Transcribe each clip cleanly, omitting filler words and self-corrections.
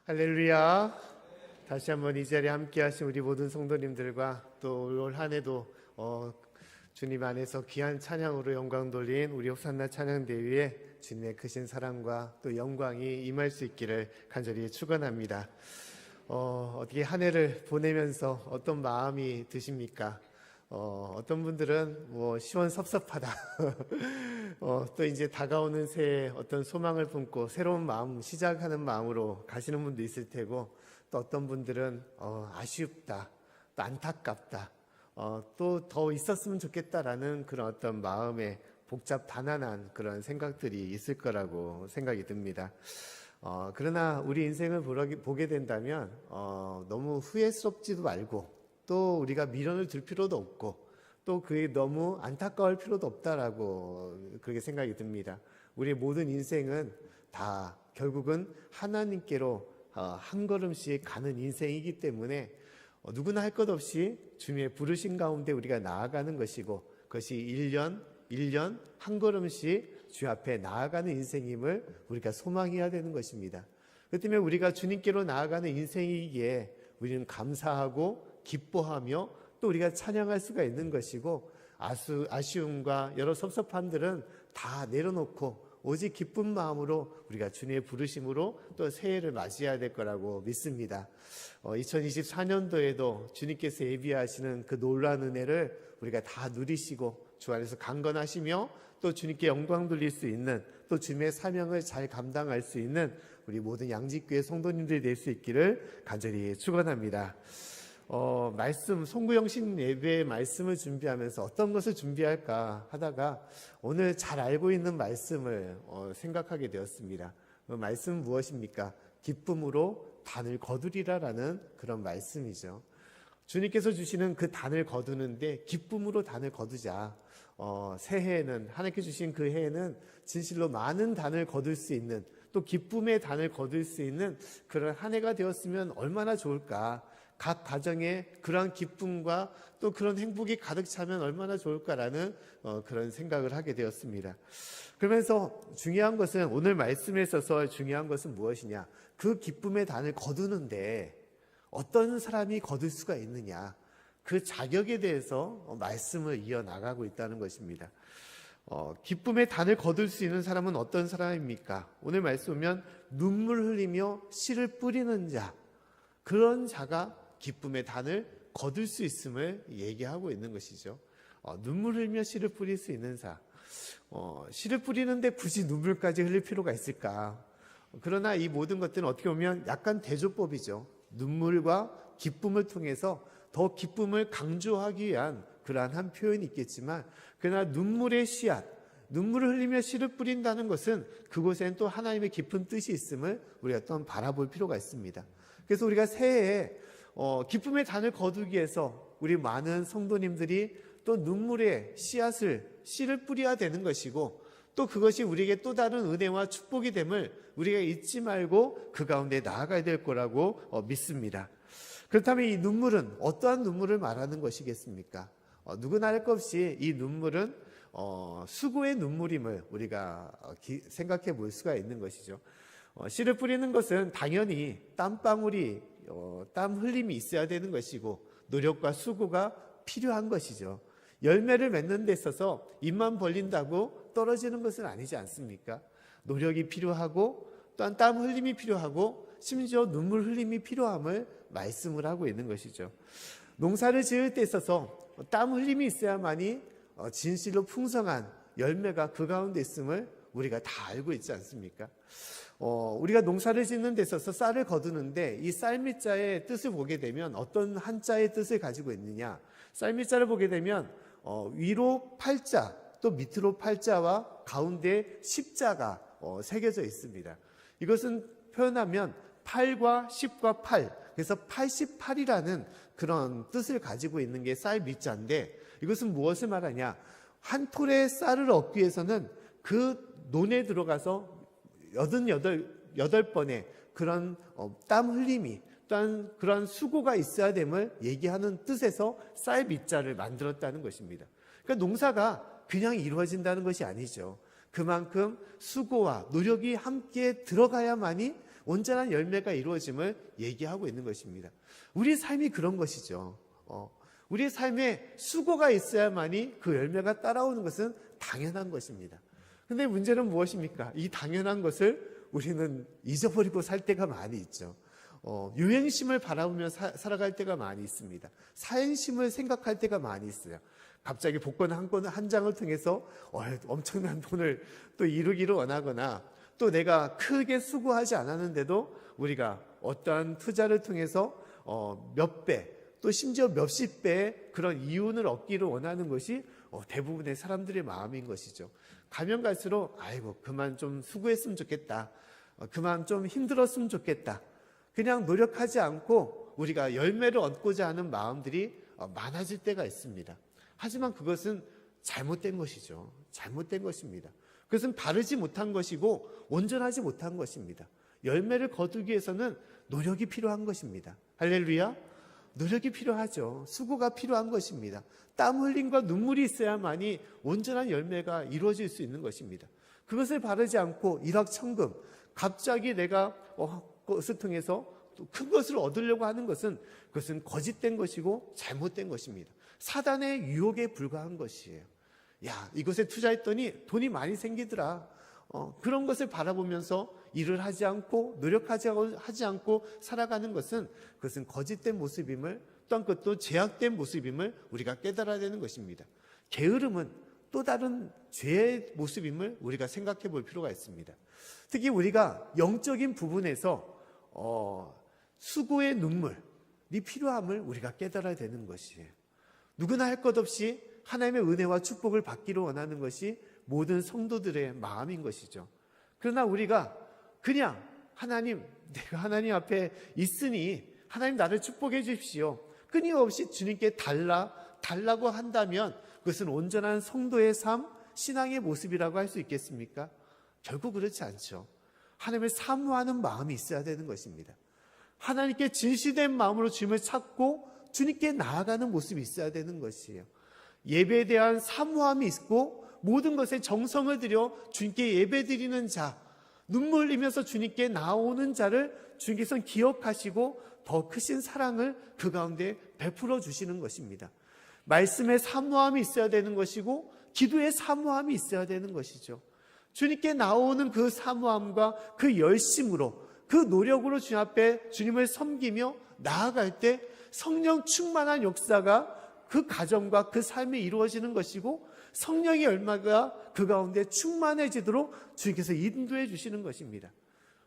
할렐루야. 다시 한번 이 자리에 함께 하신 우리 모든 성도님들과 또 올 한 해도 주님 안에서 귀한 찬양으로 영광 돌린 우리 호산나 찬양대회에 주님의 크신 사랑과 또 영광이 임할 수 있기를 간절히 축원합니다. 어떻게 한 해를 보내면서 어떤 마음이 드십니까? 어떤 분들은 시원섭섭하다. 또 이제 다가오는 새해 어떤 소망을 품고 새로운 마음, 시작하는 마음으로 가시는 분도 있을 테고, 또 어떤 분들은 아쉽다, 또 안타깝다, 또 더 있었으면 좋겠다라는 그런 어떤 마음에 복잡 단안한 그런 생각들이 있을 거라고 생각이 듭니다. 그러나 우리 인생을 보게 된다면 너무 후회스럽지도 말고, 또 우리가 미련을 둘 필요도 없고, 또 그게 너무 안타까울 필요도 없다라고 그렇게 생각이 듭니다. 우리의 모든 인생은 다 결국은 하나님께로 한 걸음씩 가는 인생이기 때문에 누구나 할 것 없이 주님의 부르신 가운데 우리가 나아가는 것이고, 그것이 1년 한 걸음씩 주 앞에 나아가는 인생임을 우리가 소망해야 되는 것입니다. 그렇기 때문에 우리가 주님께로 나아가는 인생이기에 우리는 감사하고 기뻐하며 또 우리가 찬양할 수가 있는 것이고, 아쉬움과 여러 섭섭함들은 다 내려놓고 오직 기쁜 마음으로 우리가 주님의 부르심으로 또 새해를 맞이해야 될 거라고 믿습니다. 2024년도에도 주님께서 예비하시는 그 놀라운 은혜를 우리가 다 누리시고 주 안에서 강건하시며 또 주님께 영광 돌릴 수 있는, 또 주님의 사명을 잘 감당할 수 있는 우리 모든 양지교회 성도님들이 될 수 있기를 간절히 축원합니다. 송구영신 예배의 말씀을 준비하면서 어떤 것을 준비할까 하다가 오늘 잘 알고 있는 말씀을 생각하게 되었습니다. 그 말씀은 무엇입니까? 기쁨으로 단을 거두리라라는 그런 말씀이죠. 주님께서 주시는 그 단을 거두는데 기쁨으로 단을 거두자. 새해에는, 하나님께 주신 그 해에는 진실로 많은 단을 거둘 수 있는, 또 기쁨의 단을 거둘 수 있는 그런 한 해가 되었으면 얼마나 좋을까. 각 가정에 그러한 기쁨과 또 그런 행복이 가득 차면 얼마나 좋을까라는 그런 생각을 하게 되었습니다. 그러면서 중요한 것은, 오늘 말씀에 있어서 중요한 것은 무엇이냐? 그 기쁨의 단을 거두는데 어떤 사람이 거둘 수가 있느냐? 그 자격에 대해서 말씀을 이어나가고 있다는 것입니다. 기쁨의 단을 거둘 수 있는 사람은 어떤 사람입니까? 오늘 말씀 보면 눈물 흘리며 씨를 뿌리는 자, 그런 자가 기쁨의 단을 거둘 수 있음을 얘기하고 있는 것이죠. 눈물 흘리며 씨를 뿌릴 수 있는 자, 씨를 뿌리는데 굳이 눈물까지 흘릴 필요가 있을까? 그러나 이 모든 것들은 어떻게 보면 약간 대조법이죠. 눈물과 기쁨을 통해서 더 기쁨을 강조하기 위한 그러한 한 표현이 있겠지만, 그러나 눈물의 씨앗, 눈물을 흘리며 씨를 뿌린다는 것은 그곳에는 또 하나님의 깊은 뜻이 있음을 우리가 또 바라볼 필요가 있습니다. 그래서 우리가 새해에 기쁨의 단을 거두기 위해서 우리 많은 성도님들이 또 눈물의 씨를 뿌려야 되는 것이고, 또 그것이 우리에게 또 다른 은혜와 축복이 됨을 우리가 잊지 말고 그 가운데 나아가야 될 거라고 믿습니다. 그렇다면 이 눈물은 어떠한 눈물을 말하는 것이겠습니까? 누구나 할 것 없이 이 눈물은 수고의 눈물임을 우리가 생각해 볼 수가 있는 것이죠. 씨를 뿌리는 것은 당연히 땀방울이, 땀 흘림이 있어야 되는 것이고 노력과 수고가 필요한 것이죠. 열매를 맺는 데 있어서 입만 벌린다고 떨어지는 것은 아니지 않습니까? 노력이 필요하고 또한 땀 흘림이 필요하고 심지어 눈물 흘림이 필요함을 말씀을 하고 있는 것이죠. 농사를 지을 때 있어서 땀 흘림이 있어야만이 진실로 풍성한 열매가 그 가운데 있음을 우리가 다 알고 있지 않습니까? 우리가 농사를 짓는 데 있어서 쌀을 거두는데 이 쌀밑자의 뜻을 보게 되면 어떤 한자의 뜻을 가지고 있느냐? 쌀밑자를 보게 되면 위로 팔자, 또 밑으로 팔자와 가운데 십자가 새겨져 있습니다. 이것은 표현하면 8과 10과 8, 그래서 88이라는 그런 뜻을 가지고 있는 게 쌀 밑자인데, 이것은 무엇을 말하냐? 한 톨의 쌀을 얻기 위해서는 그 논에 들어가서 88번의 그런 땀 흘림이, 또한 그런 수고가 있어야 됨을 얘기하는 뜻에서 쌀 밑자를 만들었다는 것입니다. 그러니까 농사가 그냥 이루어진다는 것이 아니죠. 그만큼 수고와 노력이 함께 들어가야만이 온전한 열매가 이루어짐을 얘기하고 있는 것입니다. 우리 삶이 그런 것이죠. 우리의 삶에 수고가 있어야만이 그 열매가 따라오는 것은 당연한 것입니다. 근데 문제는 무엇입니까? 이 당연한 것을 우리는 잊어버리고 살 때가 많이 있죠. 유행심을 바라보며 살아갈 때가 많이 있습니다. 사행심을 생각할 때가 많이 있어요. 갑자기 복권 한 장을 통해서 엄청난 돈을 또 이루기를 원하거나, 또 내가 크게 수고하지 않았는데도 우리가 어떠한 투자를 통해서 몇 배, 또 심지어 몇십 배의 그런 이윤을 얻기를 원하는 것이 대부분의 사람들의 마음인 것이죠. 가면 갈수록 그만 좀 수고했으면 좋겠다, 그만 좀 힘들었으면 좋겠다, 그냥 노력하지 않고 우리가 열매를 얻고자 하는 마음들이 많아질 때가 있습니다. 하지만 그것은 잘못된 것이죠. 잘못된 것입니다. 그것은 바르지 못한 것이고 온전하지 못한 것입니다. 열매를 거두기 위해서는 노력이 필요한 것입니다. 할렐루야. 노력이 필요하죠. 수고가 필요한 것입니다. 땀 흘림과 눈물이 있어야만이 온전한 열매가 이루어질 수 있는 것입니다. 그것을 바르지 않고 일확천금, 갑자기 내가 그것을 통해서 또 큰 것을 얻으려고 하는 것은, 그것은 거짓된 것이고 잘못된 것입니다. 사단의 유혹에 불과한 것이에요. 이것에 투자했더니 돈이 많이 생기더라. 그런 것을 바라보면서 일을 하지 않고 노력하지 않고 살아가는 것은, 그것은 거짓된 모습임을, 또한 그것도 제약된 모습임을 우리가 깨달아야 되는 것입니다. 게으름은 또 다른 죄의 모습임을 우리가 생각해 볼 필요가 있습니다. 특히 우리가 영적인 부분에서 수고의 눈물이 필요함을 우리가 깨달아야 되는 것이에요. 누구나 할 것 없이 하나님의 은혜와 축복을 받기를 원하는 것이 모든 성도들의 마음인 것이죠. 그러나 우리가 그냥 내가 하나님 앞에 있으니 하나님 나를 축복해 주십시오, 끊임없이 주님께 달라고 한다면 그것은 온전한 성도의 삶, 신앙의 모습이라고 할 수 있겠습니까? 결국 그렇지 않죠. 하나님을 사모하는 마음이 있어야 되는 것입니다. 하나님께 진실된 마음으로 주님을 찾고 주님께 나아가는 모습이 있어야 되는 것이에요. 예배에 대한 사모함이 있고 모든 것에 정성을 들여 주님께 예배드리는 자, 눈물 흘리면서 주님께 나오는 자를 주님께서는 기억하시고 더 크신 사랑을 그 가운데 베풀어 주시는 것입니다. 말씀에 사모함이 있어야 되는 것이고 기도에 사모함이 있어야 되는 것이죠. 주님께 나오는 그 사모함과 그 열심으로, 그 노력으로 주님 앞에 주님을 섬기며 나아갈 때 성령 충만한 역사가 그 가정과 그 삶에 이루어지는 것이고, 성령의 열매가 그 가운데 충만해지도록 주님께서 인도해 주시는 것입니다.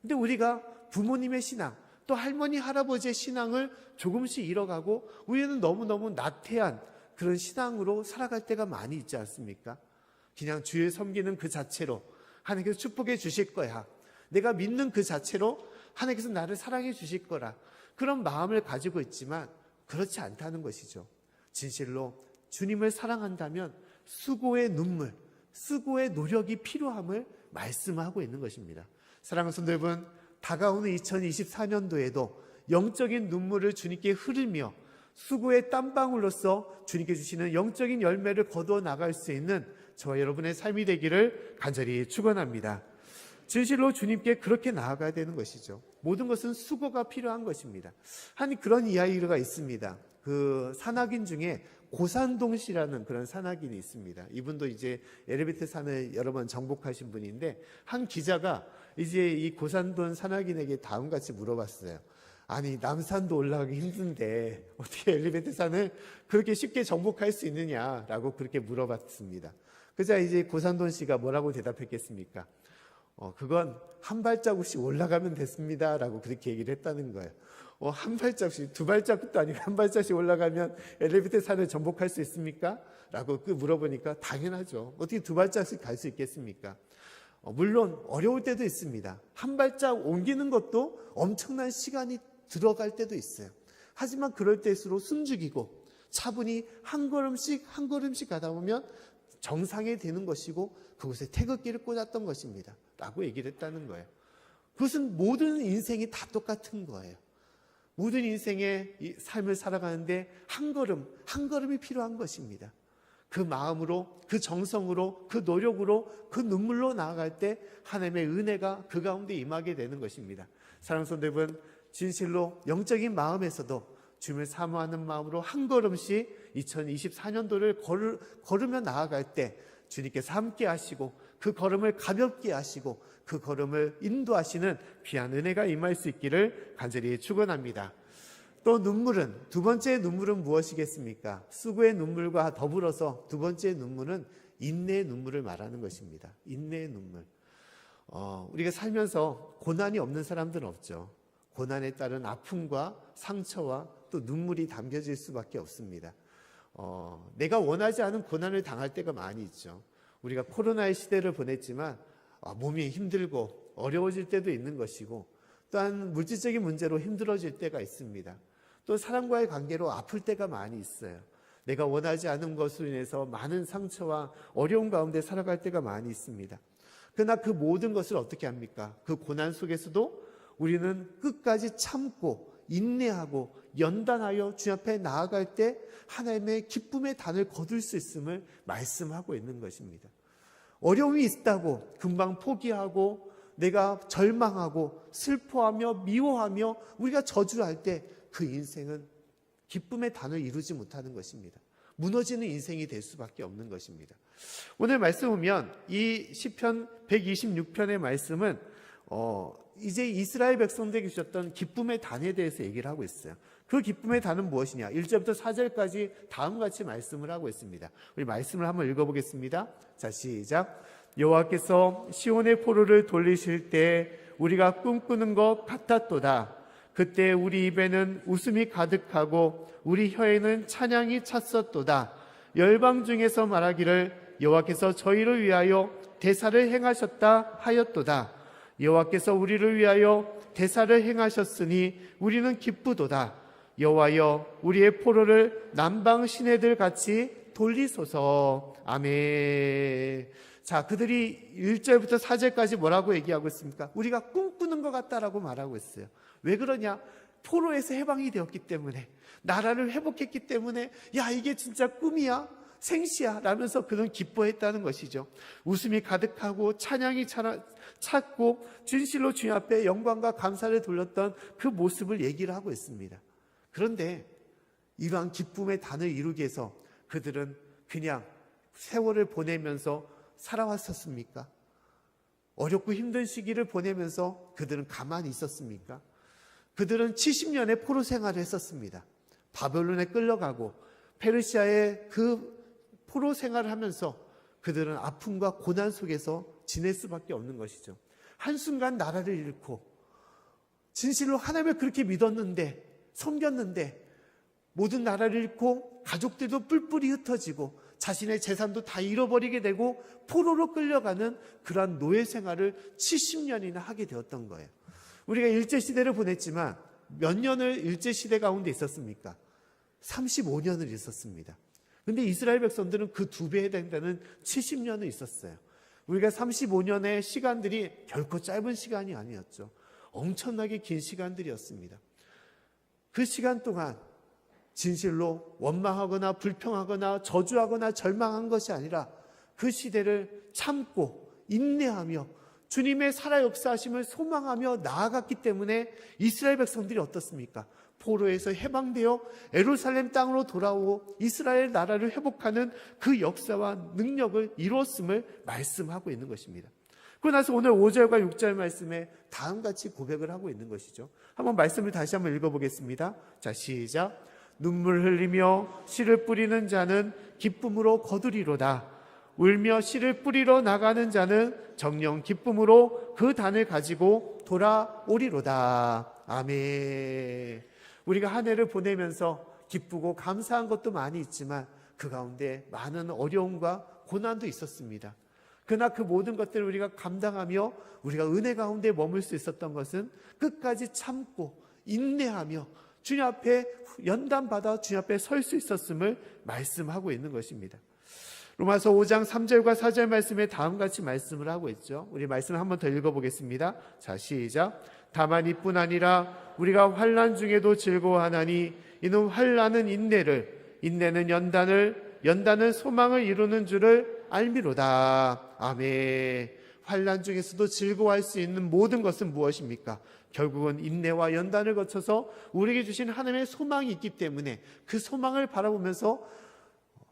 그런데 우리가 부모님의 신앙, 또 할머니 할아버지의 신앙을 조금씩 잃어가고 우리는 너무너무 나태한 그런 신앙으로 살아갈 때가 많이 있지 않습니까? 그냥 주를 섬기는 그 자체로 하나님께서 축복해 주실 거야, 내가 믿는 그 자체로 하나님께서 나를 사랑해 주실 거라, 그런 마음을 가지고 있지만 그렇지 않다는 것이죠. 진실로 주님을 사랑한다면 수고의 눈물, 수고의 노력이 필요함을 말씀하고 있는 것입니다. 사랑하는 성도 여러분, 다가오는 2024년도에도 영적인 눈물을 주님께 흐르며 수고의 땀방울로서 주님께 주시는 영적인 열매를 거두어 나갈 수 있는 저와 여러분의 삶이 되기를 간절히 축원합니다. 진실로 주님께 그렇게 나아가야 되는 것이죠. 모든 것은 수고가 필요한 것입니다. 한 그런 이야기가 있습니다. 그 산악인 중에 고산동 씨라는 그런 산악인이 있습니다. 이분도 이제 엘리베이터 산을 여러 번 정복하신 분인데, 한 기자가 이제 이 고산동 산악인에게 다음같이 물어봤어요. 아니, 남산도 올라가기 힘든데 어떻게 엘리베이터 산을 그렇게 쉽게 정복할 수 있느냐라고 그렇게 물어봤습니다. 그자 이제 고산돈 씨가 뭐라고 대답했겠습니까? 그건 한 발자국씩 올라가면 됐습니다 라고 그렇게 얘기를 했다는 거예요. 한 발자국씩, 두 발자국도 아니고 한 발자국씩 올라가면 엘리베이터 산을 정복할 수 있습니까? 라고 물어보니까 당연하죠. 어떻게 두 발자국씩 갈 수 있겠습니까? 물론 어려울 때도 있습니다. 한 발자국 옮기는 것도 엄청난 시간이 들어갈 때도 있어요. 하지만 그럴 때일수록 숨죽이고 차분히 한 걸음씩 한 걸음씩 가다 보면 정상에 되는 것이고 그곳에 태극기를 꽂았던 것입니다 라고 얘기를 했다는 거예요. 그것은 모든 인생이 다 똑같은 거예요. 모든 인생의 이 삶을 살아가는데 한 걸음 한 걸음이 필요한 것입니다. 그 마음으로, 그 정성으로, 그 노력으로, 그 눈물로 나아갈 때 하나님의 은혜가 그 가운데 임하게 되는 것입니다. 사랑하는 성도 여러분, 진실로 영적인 마음에서도 주님을 사모하는 마음으로 한 걸음씩 2024년도를 걸으며 나아갈 때 주님께서 함께 하시고 그 걸음을 가볍게 하시고 그 걸음을 인도하시는 귀한 은혜가 임할 수 있기를 간절히 축원합니다. 또 눈물은, 두 번째 눈물은 무엇이겠습니까? 수고의 눈물과 더불어서 두 번째 눈물은 인내의 눈물을 말하는 것입니다. 인내의 눈물. 우리가 살면서 고난이 없는 사람들은 없죠. 고난에 따른 아픔과 상처와 또 눈물이 담겨질 수밖에 없습니다. 내가 원하지 않은 고난을 당할 때가 많이 있죠. 우리가 코로나의 시대를 보냈지만 몸이 힘들고 어려워질 때도 있는 것이고, 또한 물질적인 문제로 힘들어질 때가 있습니다. 또 사람과의 관계로 아플 때가 많이 있어요. 내가 원하지 않은 것으로 인해서 많은 상처와 어려움 가운데 살아갈 때가 많이 있습니다. 그러나 그 모든 것을 어떻게 합니까? 그 고난 속에서도 우리는 끝까지 참고 인내하고 연단하여 주님 앞에 나아갈 때 하나님의 기쁨의 단을 거둘 수 있음을 말씀하고 있는 것입니다. 어려움이 있다고 금방 포기하고 내가 절망하고 슬퍼하며 미워하며 우리가 저주할 때 그 인생은 기쁨의 단을 이루지 못하는 것입니다. 무너지는 인생이 될 수밖에 없는 것입니다. 오늘 말씀 보면 이 시편 126편의 말씀은 이제 이스라엘 백성들에게 주셨던 기쁨의 단에 대해서 얘기를 하고 있어요. 그 기쁨의 단은 무엇이냐? 1절부터 4절까지 다음과 같이 말씀을 하고 있습니다. 우리 말씀을 한번 읽어보겠습니다. 자, 시작. 여호와께서 시온의 포로를 돌리실 때 우리가 꿈꾸는 것 같았도다. 그때 우리 입에는 웃음이 가득하고 우리 혀에는 찬양이 찼었도다. 열방 중에서 말하기를 여호와께서 저희를 위하여 대사를 행하셨다 하였도다. 여호와께서 우리를 위하여 대사를 행하셨으니 우리는 기쁘도다. 여호와여 우리의 포로를 남방 시내들 같이 돌리소서. 아멘. 자, 그들이 1절부터 4절까지 뭐라고 얘기하고 있습니까? 우리가 꿈꾸는 것 같다라고 말하고 있어요. 왜 그러냐? 포로에서 해방이 되었기 때문에, 나라를 회복했기 때문에, 야, 이게 진짜 꿈이야? 생시야? 라면서 그는 기뻐했다는 것이죠. 웃음이 가득하고 찬양이 찼고 진실로 주님 앞에 영광과 감사를 돌렸던 그 모습을 얘기를 하고 있습니다. 그런데 이러한 기쁨의 단을 이루기 위해서 그들은 그냥 세월을 보내면서 살아왔었습니까? 어렵고 힘든 시기를 보내면서 그들은 가만히 있었습니까? 그들은 70년의 포로 생활을 했었습니다. 바벨론에 끌려가고 페르시아의 그 포로 생활을 하면서 그들은 아픔과 고난 속에서 지낼 수밖에 없는 것이죠. 한순간 나라를 잃고 진실로 하나님을 그렇게 믿었는데, 섬겼는데 모든 나라를 잃고 가족들도 뿔뿔이 흩어지고 자신의 재산도 다 잃어버리게 되고 포로로 끌려가는 그러한 노예 생활을 70년이나 하게 되었던 거예요. 우리가 일제시대를 보냈지만 몇 년을 일제시대 가운데 있었습니까? 35년을 있었습니다. 그런데 이스라엘 백성들은 그 2배에 해당되는 70년을 있었어요. 우리가 35년의 시간들이 결코 짧은 시간이 아니었죠. 엄청나게 긴 시간들이었습니다. 그 시간 동안 진실로 원망하거나 불평하거나 저주하거나 절망한 것이 아니라 그 시대를 참고 인내하며 주님의 살아 역사하심을 소망하며 나아갔기 때문에 이스라엘 백성들이 어떻습니까? 포로에서 해방되어 예루살렘 땅으로 돌아오고 이스라엘 나라를 회복하는 그 역사와 능력을 이루었음을 말씀하고 있는 것입니다. 그러고 나서 오늘 5절과 6절 말씀에 다음같이 고백을 하고 있는 것이죠. 한번 말씀을 다시 한번 읽어보겠습니다. 자, 시작. 눈물 흘리며 씨를 뿌리는 자는 기쁨으로 거두리로다. 울며 씨를 뿌리러 나가는 자는 정녕 기쁨으로 그 단을 가지고 돌아오리로다. 아멘. 우리가 한 해를 보내면서 기쁘고 감사한 것도 많이 있지만 그 가운데 많은 어려움과 고난도 있었습니다. 그러나 그 모든 것들을 우리가 감당하며 우리가 은혜 가운데 머물 수 있었던 것은 끝까지 참고 인내하며 주님 앞에 연단받아 주님 앞에 설 수 있었음을 말씀하고 있는 것입니다. 로마서 5장 3절과 4절 말씀에 다음같이 말씀을 하고 있죠. 우리 말씀 한번 더 읽어보겠습니다. 자, 시작. 다만 이뿐 아니라 우리가 환난 중에도 즐거워하나니 이는 환난은 인내를, 인내는 연단을, 연단은 소망을 이루는 줄을 알미로다. 아멘. 환난 중에서도 즐거워할 수 있는 모든 것은 무엇입니까? 결국은 인내와 연단을 거쳐서 우리에게 주신 하나님의 소망이 있기 때문에 그 소망을 바라보면서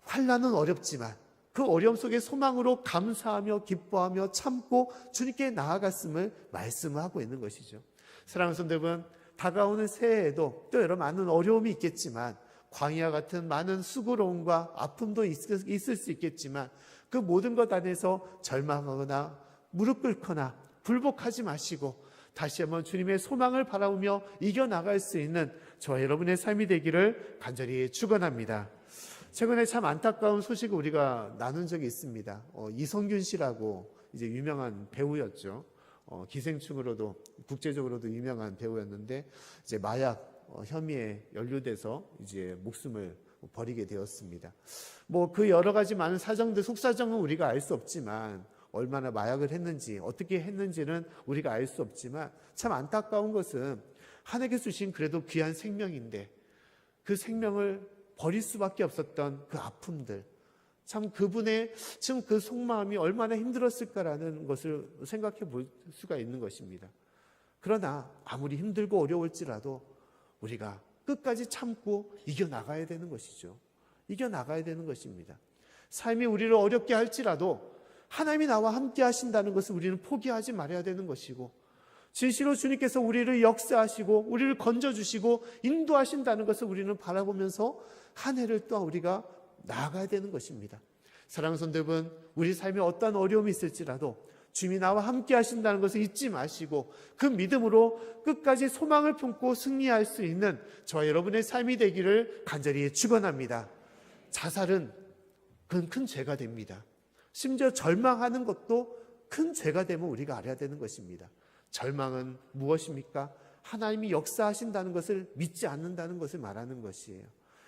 환난은 어렵지만 그 어려움 속에 소망으로 감사하며 기뻐하며 참고 주님께 나아갔음을 말씀하고 있는 것이죠. 사랑하는 성도 여러분, 다가오는 새해에도 또 여러 많은 어려움이 있겠지만 광야 같은 많은 수고로움과 아픔도 있을 수 있겠지만 그 모든 것 안에서 절망하거나 무릎 꿇거나 불복하지 마시고 다시 한번 주님의 소망을 바라보며 이겨나갈 수 있는 저와 여러분의 삶이 되기를 간절히 축원합니다. 최근에 참 안타까운 소식을 우리가 나눈 적이 있습니다. 이성균 씨라고 이제 유명한 배우였죠. 기생충으로도 국제적으로도 유명한 배우였는데 이제 마약 혐의에 연루돼서 이제 목숨을 버리게 되었습니다. 뭐 그 여러 가지 많은 사정들, 속사정은 우리가 알 수 없지만 얼마나 마약을 했는지 어떻게 했는지는 우리가 알 수 없지만 참 안타까운 것은 하나님께 주신 그래도 귀한 생명인데 그 생명을 버릴 수밖에 없었던 그 아픔들, 참 그분의 지금 그 속마음이 얼마나 힘들었을까라는 것을 생각해 볼 수가 있는 것입니다. 그러나 아무리 힘들고 어려울지라도 우리가 끝까지 참고 이겨나가야 되는 것이죠. 이겨나가야 되는 것입니다. 삶이 우리를 어렵게 할지라도 하나님이 나와 함께 하신다는 것을 우리는 포기하지 말아야 되는 것이고 진실로 주님께서 우리를 역사하시고 우리를 건져주시고 인도하신다는 것을 우리는 바라보면서 한 해를 또 우리가 나아가야 되는 것입니다. 사랑하는 성도 여러분, 우리 삶에 어떠한 어려움이 있을지라도 주님이 나와 함께 하신다는 것을 잊지 마시고 그 믿음으로 끝까지 소망을 품고 승리할 수 있는 저와 여러분의 삶이 되기를 간절히 축원합니다. 자살은 그건 큰 죄가 됩니다. 심지어 절망하는 것도 큰 죄가 되면 우리가 알아야 되는 것입니다. 절망은 무엇입니까? 하나님이 역사하신다는 것을 믿지 않는다는 것을 말하는 것이에요.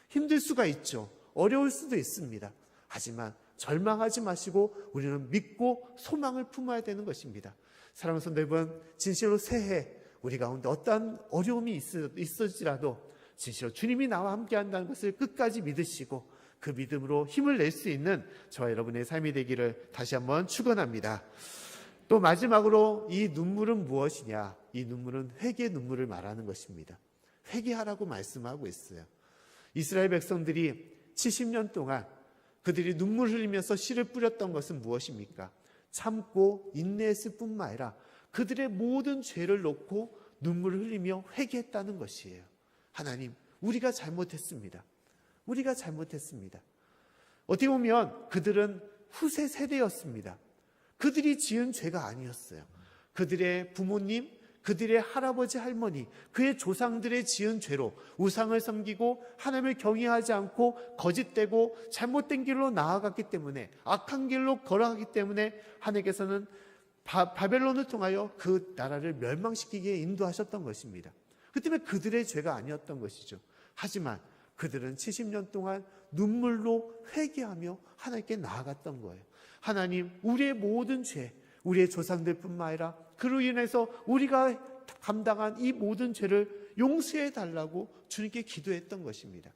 힘들 수가 있죠. 어려울 수도 있습니다. 하지만 절망하지 마시고 우리는 믿고 소망을 품어야 되는 것입니다. 사랑하는 성도 여러분, 진실로 새해 우리 가운데 어떠한 어려움이 있을지라도 진실로 주님이 나와 함께 한다는 것을 끝까지 믿으시고 그 믿음으로 힘을 낼 수 있는 저와 여러분의 삶이 되기를 다시 한번 축원합니다. 또 마지막으로 이 눈물은 무엇이냐? 이 눈물은 회개의 눈물을 말하는 것입니다. 회개하라고 말씀하고 있어요. 이스라엘 백성들이 70년 동안 그들이 눈물 흘리면서 씨를 뿌렸던 것은 무엇입니까? 참고 인내했을 뿐만 아니라 그들의 모든 죄를 놓고 눈물을 흘리며 회개했다는 것이에요. 하나님, 우리가 잘못했습니다. 우리가 잘못했습니다. 어떻게 보면 그들은 후세 세대였습니다. 그들이 지은 죄가 아니었어요. 그들의 부모님, 그들의 할아버지, 할머니, 그의 조상들의 지은 죄로 우상을 섬기고 하나님을 경외하지 않고 거짓되고 잘못된 길로 나아갔기 때문에, 악한 길로 걸어가기 때문에 하나님께서는 바벨론을 통하여 그 나라를 멸망시키기에 인도하셨던 것입니다. 그 때문에 그들의 죄가 아니었던 것이죠. 하지만 그들은 70년 동안 눈물로 회개하며 하나님께 나아갔던 거예요. 하나님, 우리의 모든 죄, 우리의 조상들뿐만 아니라 그로 인해서 우리가 감당한 이 모든 죄를 용서해 달라고 주님께 기도했던 것입니다.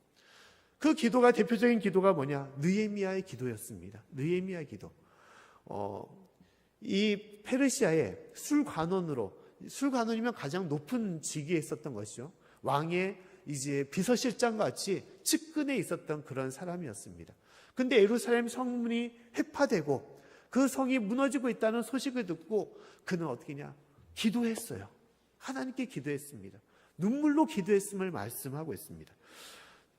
그 기도가, 대표적인 기도가 뭐냐? 느헤미야의 기도였습니다. 느헤미야 기도. 이 페르시아의 술관원이면 가장 높은 직위에 있었던 것이죠. 왕의 이제 비서실장 같이 측근에 있었던 그런 사람이었습니다. 근데 예루살렘 성문이 회파되고 그 성이 무너지고 있다는 소식을 듣고 그는 어떻게 했냐? 기도했어요. 하나님께 기도했습니다. 눈물로 기도했음을 말씀하고 있습니다.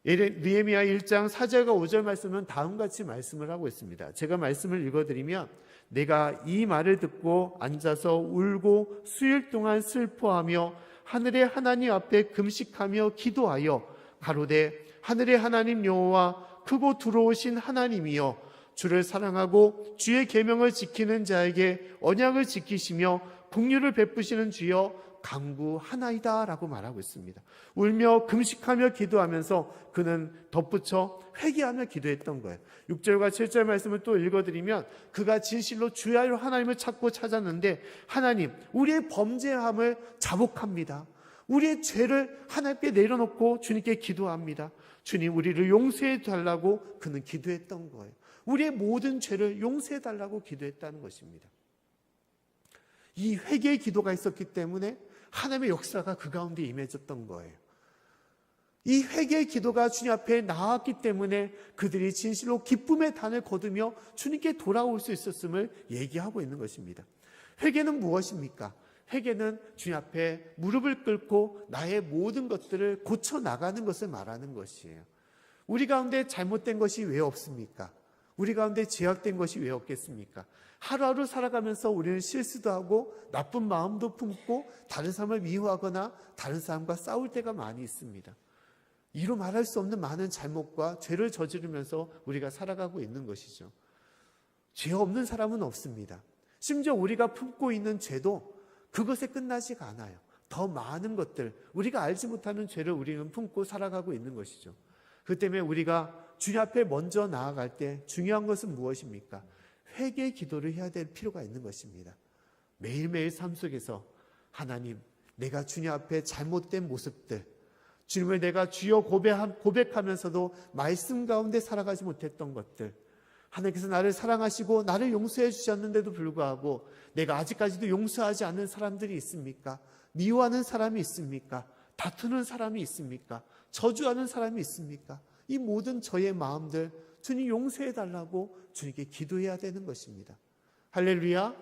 느헤미야 1장 4절과 5절 말씀은 다음같이 말씀을 하고 있습니다. 제가 말씀을 읽어드리면, 내가 이 말을 듣고 앉아서 울고 수일 동안 슬퍼하며 하늘의 하나님 앞에 금식하며 기도하여 가로되, 하늘의 하나님 여호와 크고 두려우신 하나님이여, 주를 사랑하고 주의 계명을 지키는 자에게 언약을 지키시며 긍휼을 베푸시는 주여 간구하나이다 라고 말하고 있습니다. 울며 금식하며 기도하면서 그는 덧붙여 회개하며 기도했던 거예요. 6절과 7절 말씀을 또 읽어드리면, 그가 진실로 주의 하나님을 찾고 찾았는데, 하나님, 우리의 범죄함을 자복합니다. 우리의 죄를 하나님께 내려놓고 주님께 기도합니다. 주님, 우리를 용서해 달라고 그는 기도했던 거예요. 우리의 모든 죄를 용서해 달라고 기도했다는 것입니다. 이 회개의 기도가 있었기 때문에 하나님의 역사가 그 가운데 임해졌던 거예요. 이 회개의 기도가 주님 앞에 나왔기 때문에 그들이 진실로 기쁨의 단을 거두며 주님께 돌아올 수 있었음을 얘기하고 있는 것입니다. 회개는 무엇입니까? 회개는 주님 앞에 무릎을 꿇고 나의 모든 것들을 고쳐나가는 것을 말하는 것이에요. 우리 가운데 잘못된 것이 왜 없습니까? 우리 가운데 죄악된 것이 왜 없겠습니까? 하루하루 살아가면서 우리는 실수도 하고 나쁜 마음도 품고 다른 사람을 미워하거나 다른 사람과 싸울 때가 많이 있습니다. 이루 말할 수 없는 많은 잘못과 죄를 저지르면서 우리가 살아가고 있는 것이죠. 죄 없는 사람은 없습니다. 심지어 우리가 품고 있는 죄도 그것에 끝나지가 않아요. 더 많은 것들, 우리가 알지 못하는 죄를 우리는 품고 살아가고 있는 것이죠. 그 때문에 우리가 주님 앞에 먼저 나아갈 때 중요한 것은 무엇입니까? 회개의 기도를 해야 될 필요가 있는 것입니다. 매일매일 삶 속에서 하나님, 내가 주님 앞에 잘못된 모습들, 주님을 내가 주여 고백하면서도 말씀 가운데 살아가지 못했던 것들, 하나님께서 나를 사랑하시고 나를 용서해 주셨는데도 불구하고 내가 아직까지도 용서하지 않는 사람들이 있습니까? 미워하는 사람이 있습니까? 다투는 사람이 있습니까? 저주하는 사람이 있습니까? 이 모든 저의 마음들 주님 용서해 달라고 주님께 기도해야 되는 것입니다. 할렐루야.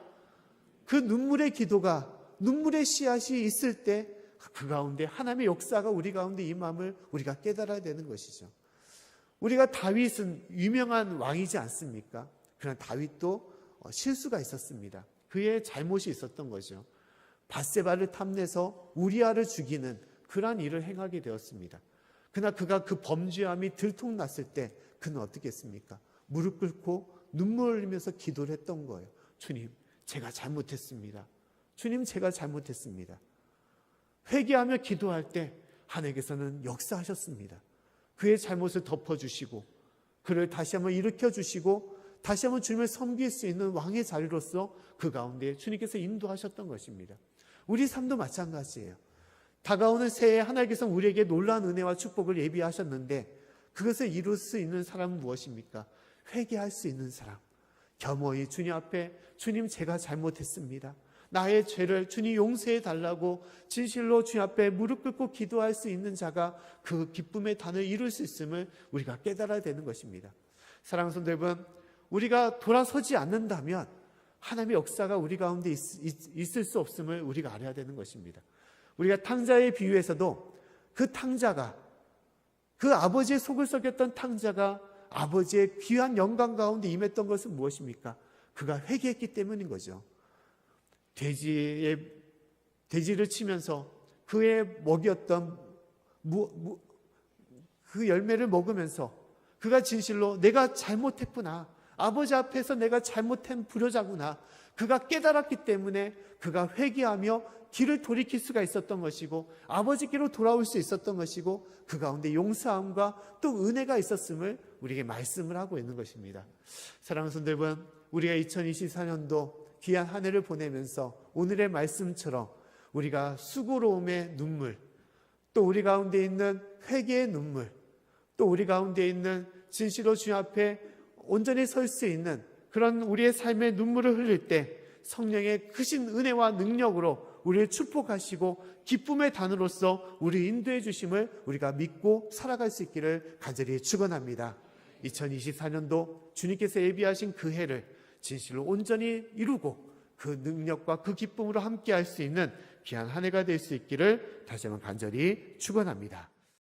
그 눈물의 기도가, 눈물의 씨앗이 있을 때 그 가운데 하나님의 역사가 우리 가운데 임함을 우리가 깨달아야 되는 것이죠. 우리가 다윗은 유명한 왕이지 않습니까? 그러나 다윗도 실수가 있었습니다. 그의 잘못이 있었던 거죠. 밧세바를 탐내서 우리아를 죽이는 그러한 일을 행하게 되었습니다. 그러나 그가 그 범죄함이 들통났을 때 그는 어떻게 했습니까? 무릎 꿇고 눈물 흘리면서 기도를 했던 거예요. 주님, 제가 잘못했습니다. 주님, 제가 잘못했습니다. 회개하며 기도할 때 하나님께서는 역사하셨습니다. 그의 잘못을 덮어주시고 그를 다시 한번 일으켜주시고 다시 한번 주님을 섬길 수 있는 왕의 자리로서 그 가운데 주님께서 인도하셨던 것입니다. 우리 삶도 마찬가지예요. 다가오는 새해에 하나님께서 우리에게 놀라운 은혜와 축복을 예비하셨는데 그것을 이룰 수 있는 사람은 무엇입니까? 회개할 수 있는 사람. 겸허히 주님 앞에 주님, 제가 잘못했습니다. 나의 죄를 주님 용서해 달라고 진실로 주님 앞에 무릎 꿇고 기도할 수 있는 자가 그 기쁨의 단을 이룰 수 있음을 우리가 깨달아야 되는 것입니다. 사랑하는 성도 여러분, 우리가 돌아서지 않는다면 하나님의 역사가 우리 가운데 있을 수 없음을 우리가 알아야 되는 것입니다. 우리가 탕자의 비유에서도 그 탕자가, 그 아버지의 속을 썩였던 탕자가 아버지의 귀한 영광 가운데 임했던 것은 무엇입니까? 그가 회개했기 때문인 거죠. 돼지를 치면서 그의 먹이었던 그 열매를 먹으면서 그가 진실로 내가 잘못했구나, 아버지 앞에서 내가 잘못한 불효자구나, 그가 깨달았기 때문에 그가 회개하며 길을 돌이킬 수가 있었던 것이고 아버지께로 돌아올 수 있었던 것이고 그 가운데 용서함과 또 은혜가 있었음을 우리에게 말씀을 하고 있는 것입니다. 사랑하는 성도 여러분, 우리가 2024년도 귀한 한 해를 보내면서 오늘의 말씀처럼 우리가 수고로움의 눈물, 또 우리 가운데 있는 회개의 눈물, 또 우리 가운데 있는 진실로 주님 앞에 온전히 설 수 있는 그런 우리의 삶의 눈물을 흘릴 때 성령의 크신 은혜와 능력으로 우리를 축복하시고 기쁨의 단으로서 우리 인도해 주심을 우리가 믿고 살아갈 수 있기를 간절히 축원합니다. 2024년도 주님께서 예비하신 그 해를 진실로 온전히 이루고 그 능력과 그 기쁨으로 함께할 수 있는 귀한 한 해가 될 수 있기를 다시 한번 간절히 축원합니다.